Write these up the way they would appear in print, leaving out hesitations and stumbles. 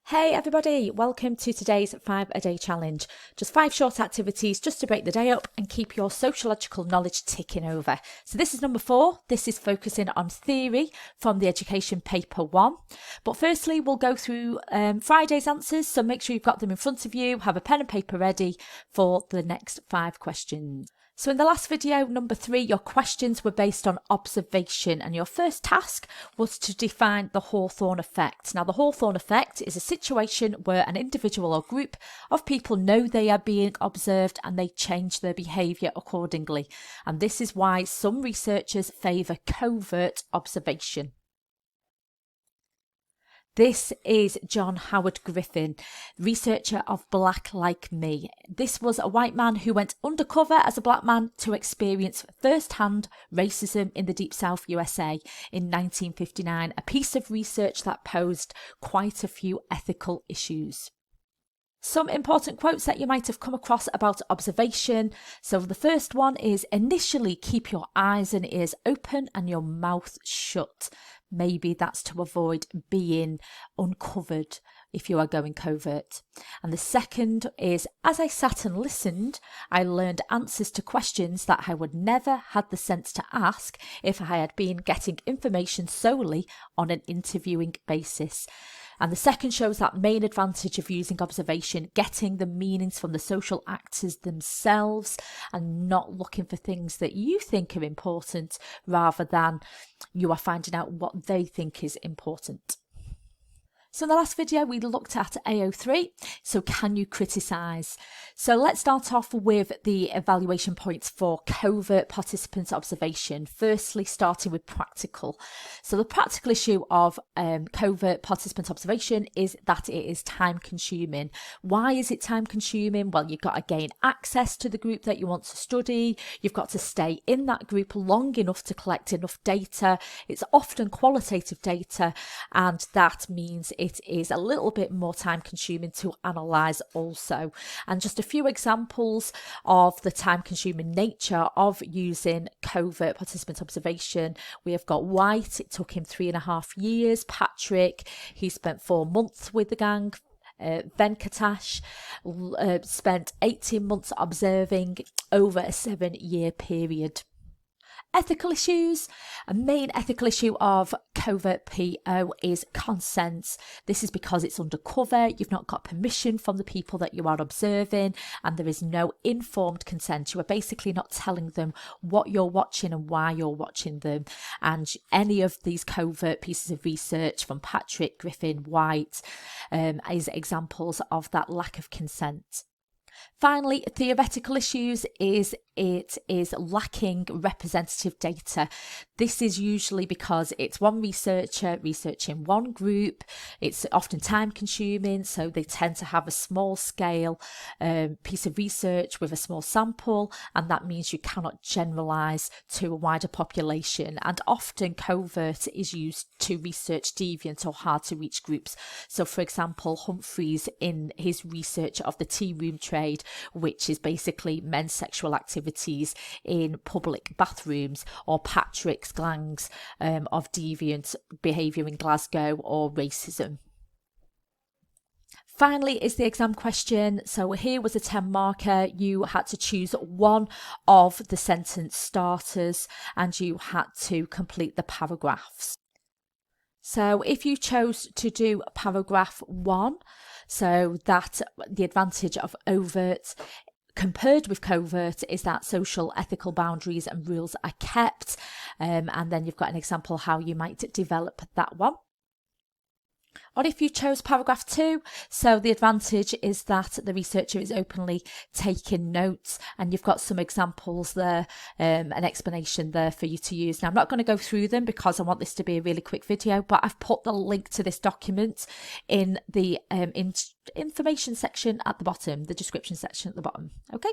Hey everybody, welcome to today's 5-a-day challenge. Just 5 short activities just to break the day up and keep your sociological knowledge ticking over. So this is number 4. This is focusing on theory from the education paper 1. But firstly, we'll go through Friday's answers. So make sure you've got them in front of you. Have a pen and paper ready for the next 5 questions. So in the last video, number 3, your questions were based on observation, and your first task was to define the Hawthorne effect. Now, the Hawthorne effect is a situation where an individual or group of people know they are being observed and they change their behaviour accordingly. And this is why some researchers favour covert observation. This is John Howard Griffin, researcher of Black Like Me. This was a white man who went undercover as a black man to experience first-hand racism in the Deep South USA in 1959, a piece of research that posed quite a few ethical issues. Some important quotes that you might have come across about observation. So the first one is, initially keep your eyes and ears open and your mouth shut. Maybe that's to avoid being uncovered if you are going covert. And the second is, as I sat and listened, I learned answers to questions that I would never had the sense to ask if I had been getting information solely on an interviewing basis. And the second shows that main advantage of using observation, getting the meanings from the social actors themselves and not looking for things that you think are important rather than you are finding out what they think is important. So in the last video, we looked at AO3, so can you criticise? So let's start off with the evaluation points for covert participant observation, firstly starting with practical. So the practical issue of covert participant observation is that it is time consuming. Why is it time consuming? Well, you've got to gain access to the group that you want to study, you've got to stay in that group long enough to collect enough data. It's often qualitative data, and that means it is a little bit more time consuming to analyse also. And just a few examples of the time consuming nature of using covert participant observation. We have got White, it took him 3.5 years. Patrick, he spent 4 months with the gang. Venkatash spent 18 months observing over a 7-year period. Ethical issues. A main ethical issue of covert PO is consent. This is because it's undercover, you've not got permission from the people that you are observing, and there is no informed consent. You are basically not telling them what you're watching and why you're watching them. And any of these covert pieces of research from Patrick, Griffin, White is examples of that lack of consent. Finally, theoretical issues is it is lacking representative data. This is usually because it's one researcher researching one group. It's often time consuming, so they tend to have a small scale piece of research with a small sample, and that means you cannot generalise to a wider population. And often covert is used to research deviant or hard to reach groups. So for example, Humphreys in his research of the tea room trade, which is basically men's sexual activities in public bathrooms, or Patrick's gangs of deviant behaviour in Glasgow or racism. Finally is the exam question. So here was a 10 marker. You had to choose one of the sentence starters and you had to complete the paragraphs. So if you chose to do paragraph 1, so that the advantage of overt compared with covert is that social ethical boundaries and rules are kept, and then you've got an example how you might develop that one. Or if you chose paragraph 2, so the advantage is that the researcher is openly taking notes, and you've got some examples there, an explanation there for you to use. Now, I'm not going to go through them because I want this to be a really quick video, but I've put the link to this document in the information section at the bottom, the description section at the bottom. Okay,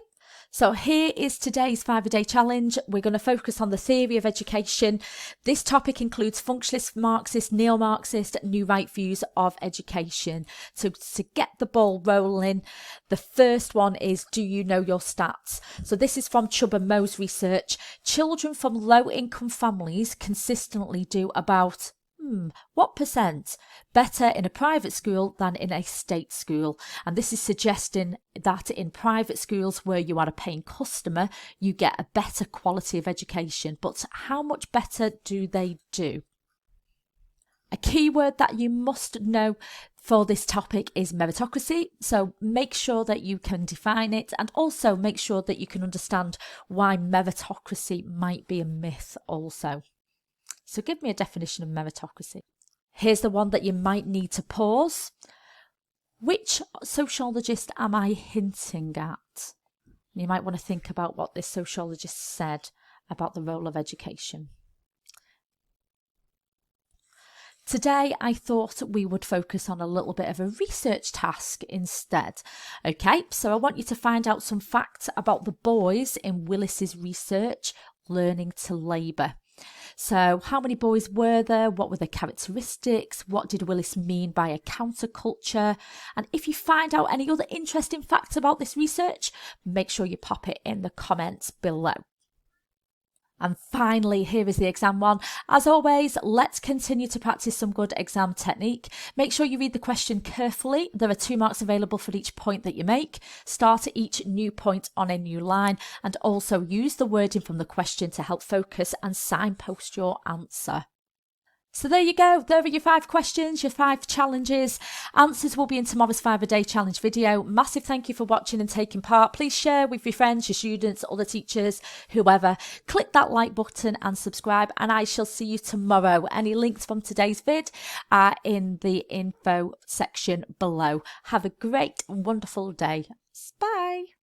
so here is today's 5-a-day challenge. We're going to focus on the theory of education. This topic includes functionalist, Marxist, neo-Marxist, new right views of education. So to get the ball rolling, the first one is, do you know your stats? So this is from Chubb and Mo's research. Children from low income families consistently do about what percent better in a private school than in a state school? And this is suggesting that in private schools where you are a paying customer, you get a better quality of education. But how much better do they do? A key word that you must know for this topic is meritocracy. So make sure that you can define it, and also make sure that you can understand why meritocracy might be a myth also. So give me a definition of meritocracy. Here's the one that you might need to pause. Which sociologist am I hinting at? You might want to think about what this sociologist said about the role of education. Today, I thought we would focus on a little bit of a research task instead. Okay, so I want you to find out some facts about the boys in Willis's research, Learning to Labour. So how many boys were there? What were their characteristics? What did Willis mean by a counterculture? And if you find out any other interesting facts about this research, make sure you pop it in the comments below. And finally, here is the exam one. As always, let's continue to practice some good exam technique. Make sure you read the question carefully. There are 2 marks available for each point that you make. Start at each new point on a new line, and also use the wording from the question to help focus and signpost your answer. So there you go. There are your 5 questions, your 5 challenges. Answers will be in tomorrow's 5-a-day challenge video. Massive thank you for watching and taking part. Please share with your friends, your students, other teachers, whoever. Click that like button and subscribe, and I shall see you tomorrow. Any links from today's vid are in the info section below. Have a great, wonderful day. Bye.